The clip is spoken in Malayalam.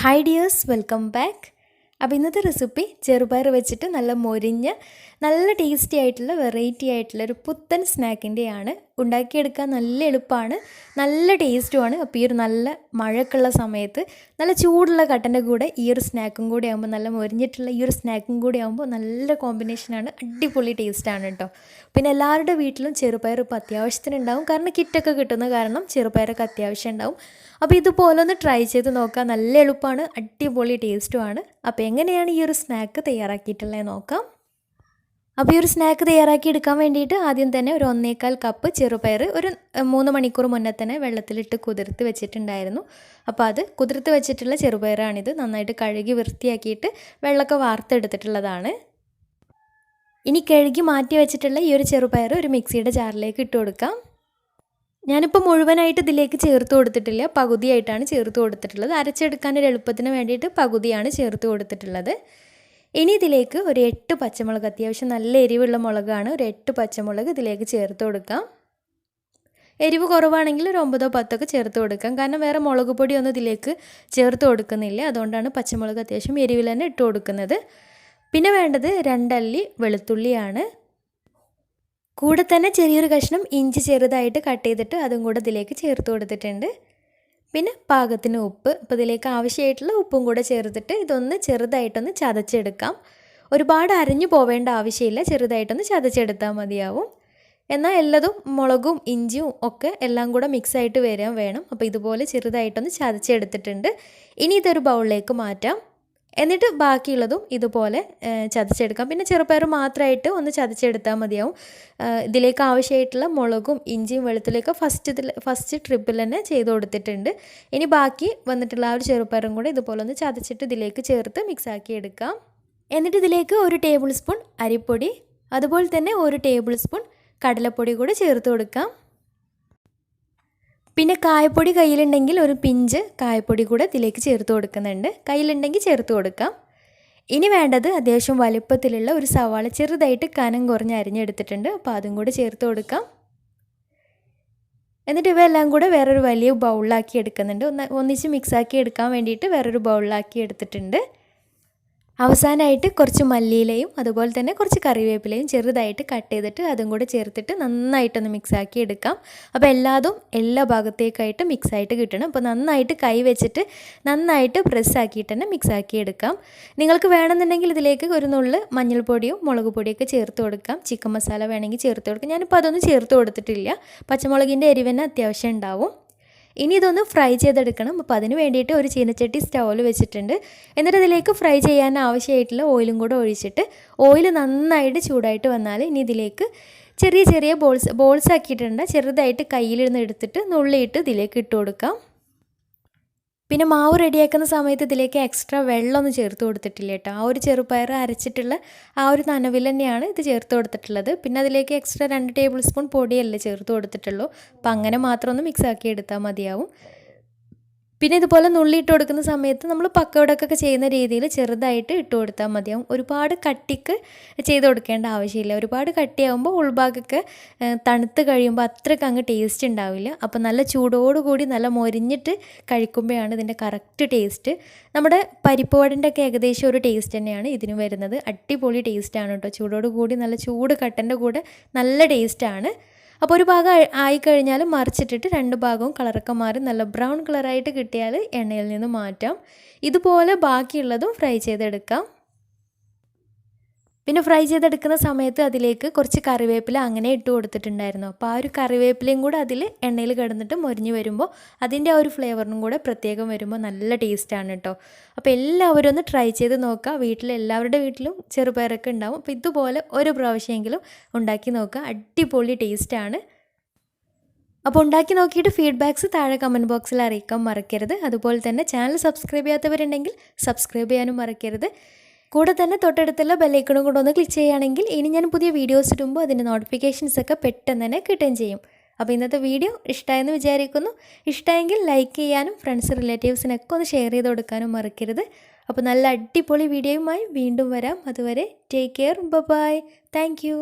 Hi dears, welcome back. അപ്പോൾ ഇന്നത്തെ റെസിപ്പി ചെറുപയർ വെച്ചിട്ട് നല്ല മൊരിഞ്ഞ നല്ല ടേസ്റ്റി ആയിട്ടുള്ള വെറൈറ്റി ആയിട്ടുള്ള ഒരു പുത്തൻ സ്നാക്കിൻ്റെയാണ്. ഉണ്ടാക്കിയെടുക്കാൻ നല്ല എളുപ്പമാണ്, നല്ല ടേസ്റ്റുമാണ്. അപ്പോൾ ഈ ഒരു നല്ല മഴക്കുള്ള സമയത്ത് നല്ല ചൂടുള്ള കട്ടൻ്റെ കൂടെ ഈ ഒരു സ്നാക്കും കൂടി ആകുമ്പോൾ, നല്ല മൊരിഞ്ഞിട്ടുള്ള ഈ ഒരു സ്നാക്കും കൂടി ആകുമ്പോൾ നല്ല കോമ്പിനേഷനാണ്, അടിപൊളി ടേസ്റ്റാണ് കേട്ടോ. പിന്നെ എല്ലാവരുടെ വീട്ടിലും ചെറുപയർ ഇപ്പോൾ അത്യാവശ്യത്തിന് ഉണ്ടാവും, കാരണം കിറ്റൊക്കെ കിട്ടുന്ന കാരണം ചെറുപയറൊക്കെ അത്യാവശ്യം ഉണ്ടാവും. അപ്പോൾ ഇതുപോലെ ഒന്ന് ട്രൈ ചെയ്ത് നോക്കാം, നല്ല എളുപ്പമാണ്, അടിപൊളി ടേസ്റ്റുമാണ്. അപ്പോൾ എങ്ങനെയാണ് ഈ ഒരു സ്നാക്ക് തയ്യാറാക്കിയിട്ടുള്ളത് നോക്കാം. അപ്പോൾ ഈ ഒരു സ്നാക്ക് തയ്യാറാക്കി എടുക്കാൻ വേണ്ടിയിട്ട് ആദ്യം തന്നെ ഒരു 1.25 കപ്പ് ചെറുപയർ ഒരു 3 മണിക്കൂർ മുന്നേ തന്നെ വെള്ളത്തിലിട്ട് കുതിർത്ത് വെച്ചിട്ടുണ്ടായിരുന്നു. അപ്പോൾ അത് കുതിർത്ത് വെച്ചിട്ടുള്ള ചെറുപയറാണിത്. നന്നായിട്ട് കഴുകി വൃത്തിയാക്കിയിട്ട് വെള്ളമൊക്കെ വാർത്തെടുത്തിട്ടുള്ളതാണ്. ഇനി കഴുകി മാറ്റി വെച്ചിട്ടുള്ള ഈ ഒരു ചെറുപയർ ഒരു മിക്സിയുടെ ജാറിലേക്ക് ഇട്ട് കൊടുക്കാം. ഞാനിപ്പോൾ മുഴുവനായിട്ട് ഇതിലേക്ക് ചേർത്ത് കൊടുത്തിട്ടില്ല, പകുതിയായിട്ടാണ് ചേർത്ത് കൊടുത്തിട്ടുള്ളത്. അരച്ചെടുക്കാൻ ഒരു എളുപ്പത്തിന് വേണ്ടിയിട്ട് പകുതിയാണ് ചേർത്ത് കൊടുത്തിട്ടുള്ളത്. ഇനി ഇതിലേക്ക് ഒരു 8 പച്ചമുളക്, അത്യാവശ്യം നല്ല എരിവുള്ള മുളകാണ്, ഒരു 8 പച്ചമുളക് ഇതിലേക്ക് ചേർത്ത് കൊടുക്കാം. എരിവ് കുറവാണെങ്കിൽ ഒരു 9 10 ചേർത്ത് കൊടുക്കാം, കാരണം വേറെ മുളക് പൊടിയൊന്നും ഇതിലേക്ക് ചേർത്ത് കൊടുക്കുന്നില്ല. അതുകൊണ്ടാണ് പച്ചമുളക് അത്യാവശ്യം എരിവിൽ തന്നെ ഇട്ട് കൊടുക്കുന്നത്. പിന്നെ വേണ്ടത് 2 അല്ലി വെളുത്തുള്ളിയാണ്. കൂടെ തന്നെ ചെറിയൊരു കഷ്ണം ഇഞ്ചി ചെറുതായിട്ട് കട്ട് ചെയ്തിട്ട് അതും കൂടെ ഇതിലേക്ക് ചേർത്ത് കൊടുത്തിട്ടുണ്ട്. പിന്നെ പാകത്തിന് ഉപ്പ്, അപ്പോൾ ഇതിലേക്ക് ആവശ്യമായിട്ടുള്ള ഉപ്പും കൂടെ ചേർത്തിട്ട് ഇതൊന്ന് ചെറുതായിട്ടൊന്ന് ചതച്ചെടുക്കാം. ഒരുപാട് അരഞ്ഞു പോവേണ്ട ആവശ്യമില്ല, ചെറുതായിട്ടൊന്ന് ചതച്ചെടുത്താൽ മതിയാവും. എന്നാൽ എല്ലാതും മുളകും ഇഞ്ചിയും ഒക്കെ എല്ലാം കൂടെ മിക്സായിട്ട് വരാൻ വേണം. അപ്പോൾ ഇതുപോലെ ചെറുതായിട്ടൊന്ന് ചതച്ചെടുത്തിട്ടുണ്ട്. ഇനി ഇതൊരു ബൗളിലേക്ക് മാറ്റാം. എന്നിട്ട് ബാക്കിയുള്ളതും ഇതുപോലെ ചതച്ചെടുക്കാം. പിന്നെ ചെറുപയർ മാത്രമായിട്ട് ഒന്ന് ചതച്ചെടുത്താൽ മതിയാവും. ഇതിലേക്ക് ആവശ്യമായിട്ടുള്ള മുളകും ഇഞ്ചിയും വെളുത്തുള്ളിയൊക്കെ ഫസ്റ്റ് ട്രിപ്പിൽ തന്നെ ചെയ്ത് കൊടുത്തിട്ടുണ്ട്. ഇനി ബാക്കി വന്നിട്ടുള്ള ആ ഒരു ചെറുപയറും കൂടെ ഇതുപോലെ ഒന്ന് ചതച്ചിട്ട് ഇതിലേക്ക് ചേർത്ത് മിക്സാക്കി എടുക്കാം. എന്നിട്ട് ഇതിലേക്ക് 1 ടേബിൾ സ്പൂൺ അരിപ്പൊടി, അതുപോലെ തന്നെ 1 ടേബിൾ സ്പൂൺ കടലപ്പൊടി കൂടെ ചേർത്ത് കൊടുക്കാം. പിന്നെ കായപ്പൊടി കയ്യിലുണ്ടെങ്കിൽ ഒരു പിഞ്ച് കായപ്പൊടി കൂടെ ഇതിലേക്ക് ചേർത്ത് കൊടുക്കുന്നുണ്ട്, കയ്യിലുണ്ടെങ്കിൽ ചേർത്ത് കൊടുക്കാം. ഇനി വേണ്ടത് അത്യാവശ്യം വലുപ്പത്തിലുള്ള ഒരു സവാള ചെറുതായിട്ട് കനം കുറഞ്ഞ് അരിഞ്ഞെടുത്തിട്ടുണ്ട്, അപ്പോൾ അതും കൂടെ ചേർത്ത് കൊടുക്കാം. എന്നിട്ട് ഇവയെല്ലാം കൂടെ വേറൊരു വലിയ ബൗളിലാക്കി എടുക്കുന്നുണ്ട്. ഒന്നിച്ച് മിക്സാക്കി എടുക്കാൻ വേണ്ടിയിട്ട് വേറൊരു ബൗളിലാക്കി എടുത്തിട്ടുണ്ട്. അവസാനമായിട്ട് കുറച്ച് മല്ലിയിലയും അതുപോലെ തന്നെ കുറച്ച് കറിവേപ്പിലയും ചെറുതായിട്ട് കട്ട് ചെയ്തിട്ട് അതും കൂടെ ചേർത്തിട്ട് നന്നായിട്ടൊന്ന് മിക്സാക്കി എടുക്കാം. അപ്പോൾ എല്ലാ ഭാഗത്തേക്കായിട്ട് മിക്സായിട്ട് കിട്ടണം. അപ്പോൾ നന്നായിട്ട് കൈ വെച്ചിട്ട് നന്നായിട്ട് പ്രസ്സാക്കിയിട്ട് തന്നെ മിക്സാക്കി എടുക്കാം. നിങ്ങൾക്ക് വേണമെന്നുണ്ടെങ്കിൽ ഇതിലേക്ക് ഒരു നുള്ള് മഞ്ഞൾപ്പൊടിയും മുളക് പൊടിയൊക്കെ ചേർത്ത് കൊടുക്കാം. ചിക്കൻ മസാല വേണമെങ്കിൽ ചേർത്ത് കൊടുക്കാം. ഞാനിപ്പോൾ അതൊന്നും ചേർത്ത് കൊടുത്തിട്ടില്ല, പച്ചമുളകിൻ്റെ എരിവിന് അത്യാവശ്യം ഉണ്ടാവും. ഇനി ഇതൊന്ന് ഫ്രൈ ചെയ്തെടുക്കണം. അപ്പോൾ അതിന് വേണ്ടിയിട്ട് ഒരു ചീനച്ചട്ടി സ്റ്റൗവിൽ വെച്ചിട്ടുണ്ട്. എന്നിട്ട് ഇതിലേക്ക് ഫ്രൈ ചെയ്യാൻ ആവശ്യമായിട്ടുള്ള ഓയിലും കൂടെ ഒഴിച്ചിട്ട് ഓയിൽ നന്നായിട്ട് ചൂടായിട്ട് വന്നാൽ ഇനി ഇതിലേക്ക് ചെറിയ ചെറിയ ബോൾസ് ആക്കിയിട്ടുണ്ട്, ചെറുതായിട്ട് കയ്യിലിരുന്ന് എടുത്തിട്ട് നുള്ളിയിട്ട് ഇതിലേക്ക് ഇട്ട് കൊടുക്കാം. പിന്നെ മാവ് റെഡിയാക്കുന്ന സമയത്ത് ഇതിലേക്ക് എക്സ്ട്രാ വെള്ളമൊന്നും ചേർത്ത് കൊടുത്തിട്ടില്ല കേട്ടോ. ആ ഒരു ചെറുപയർ അരച്ചിട്ടുള്ള ആ ഒരു നനവിൽ തന്നെയാണ് ഇത് ചേർത്ത് കൊടുത്തിട്ടുള്ളത്. പിന്നെ അതിലേക്ക് എക്സ്ട്രാ 2 ടേബിൾ സ്പൂൺ പൊടിയല്ലേ ചേർത്ത് കൊടുത്തിട്ടുള്ളൂ. അപ്പം അങ്ങനെ മാത്രം ഒന്ന് മിക്സാക്കി എടുത്താൽ മതിയാവും. പിന്നെ ഇതുപോലെ നുള്ളിയിട്ട് കൊടുക്കുന്ന സമയത്ത് നമ്മൾ പക്കവടക്കൊക്കെ ചെയ്യുന്ന രീതിയിൽ ചെറുതായിട്ട് ഇട്ട് കൊടുത്താൽ മതിയാവും. ഒരുപാട് കട്ടിക്ക് ചെയ്ത് കൊടുക്കേണ്ട ആവശ്യമില്ല. ഒരുപാട് കട്ടിയാകുമ്പോൾ ഉൾഭാഗമൊക്കെ തണുത്ത് കഴിയുമ്പോൾ അത്രയ്ക്ക് അങ്ങ് ടേസ്റ്റ് ഉണ്ടാവില്ല. അപ്പോൾ നല്ല ചൂടോടുകൂടി നല്ല മൊരിഞ്ഞിട്ട് കഴിക്കുമ്പോഴാണ് ഇതിൻ്റെ കറക്റ്റ് ടേസ്റ്റ്. നമ്മുടെ പരിപ്പ് വടൻ്റെയൊക്കെ ഏകദേശം ഒരു ടേസ്റ്റ് തന്നെയാണ് ഇതിന് വരുന്നത്. അടിപൊളി ടേസ്റ്റാണ് കേട്ടോ. ചൂടോടുകൂടി നല്ല ചൂട് കട്ടൻ്റെ കൂടെ നല്ല ടേസ്റ്റാണ്. അപ്പോൾ ഒരു ഭാഗം ആയിക്കഴിഞ്ഞാൽ മറിച്ചിട്ടിട്ട് 2 ഭാഗവും കളറൊക്കെ മാറി നല്ല ബ്രൗൺ കളറായിട്ട് കിട്ടിയാൽ എണ്ണയിൽ നിന്ന് മാറ്റാം. ഇതുപോലെ ബാക്കിയുള്ളതും ഫ്രൈ ചെയ്തെടുക്കാം. പിന്നെ ഫ്രൈ ചെയ്തെടുക്കുന്ന സമയത്ത് അതിലേക്ക് കുറച്ച് കറിവേപ്പില അങ്ങനെ ഇട്ട് കൊടുത്തിട്ടുണ്ടായിരുന്നു. അപ്പോൾ ആ ഒരു കറിവേപ്പിലയും കൂടെ അതിൽ എണ്ണയിൽ കിടന്നിട്ട് മൊരിഞ്ഞ് വരുമ്പോൾ അതിൻ്റെ ആ ഒരു ഫ്ലേവറിനും കൂടെ പ്രത്യേകം വരുമ്പോൾ നല്ല ടേസ്റ്റാണ് കേട്ടോ. അപ്പോൾ എല്ലാവരും ഒന്ന് ട്രൈ ചെയ്ത് നോക്കുക. എല്ലാവരുടെ വീട്ടിലും ചെറുപയറൊക്കെ ഉണ്ടാവും. അപ്പോൾ ഇതുപോലെ ഒരു പ്രാവശ്യമെങ്കിലും ഉണ്ടാക്കി നോക്കുക, അടിപൊളി ടേസ്റ്റാണ്. അപ്പോൾ ഉണ്ടാക്കി നോക്കിയിട്ട് ഫീഡ്ബാക്ക്സ് താഴെ കമൻറ്റ് ബോക്സിൽ അറിയിക്കാൻ മറക്കരുത്. അതുപോലെ തന്നെ ചാനൽ സബ്സ്ക്രൈബ് ചെയ്യാത്തവരുണ്ടെങ്കിൽ സബ്സ്ക്രൈബ് ചെയ്യാനും മറക്കരുത്. കൂടെ തന്നെ തൊട്ടടുത്തുള്ള ബെല്ലൈക്കണും കൂടെ ഒന്ന് ക്ലിക്ക് ചെയ്യുകയാണെങ്കിൽ ഇനി ഞാൻ പുതിയ വീഡിയോസ് ഇടുമ്പോൾ അതിൻ്റെ നോട്ടിഫിക്കേഷൻസൊക്കെ പെട്ടെന്ന് തന്നെ കിട്ടുകയും ചെയ്യും. അപ്പോൾ ഇന്നത്തെ വീഡിയോ ഇഷ്ടമായെന്ന് വിചാരിക്കുന്നു. ഇഷ്ടമായെങ്കിൽ ലൈക്ക് ചെയ്യാനും ഫ്രണ്ട്സ് റിലേറ്റീവ്സിനൊക്കെ ഒന്ന് ഷെയർ ചെയ്ത് കൊടുക്കാനും മറക്കരുത്. അപ്പോൾ നല്ല അടിപൊളി വീഡിയോയുമായി വീണ്ടും വരാം. അതുവരെ take care, bye, thank U.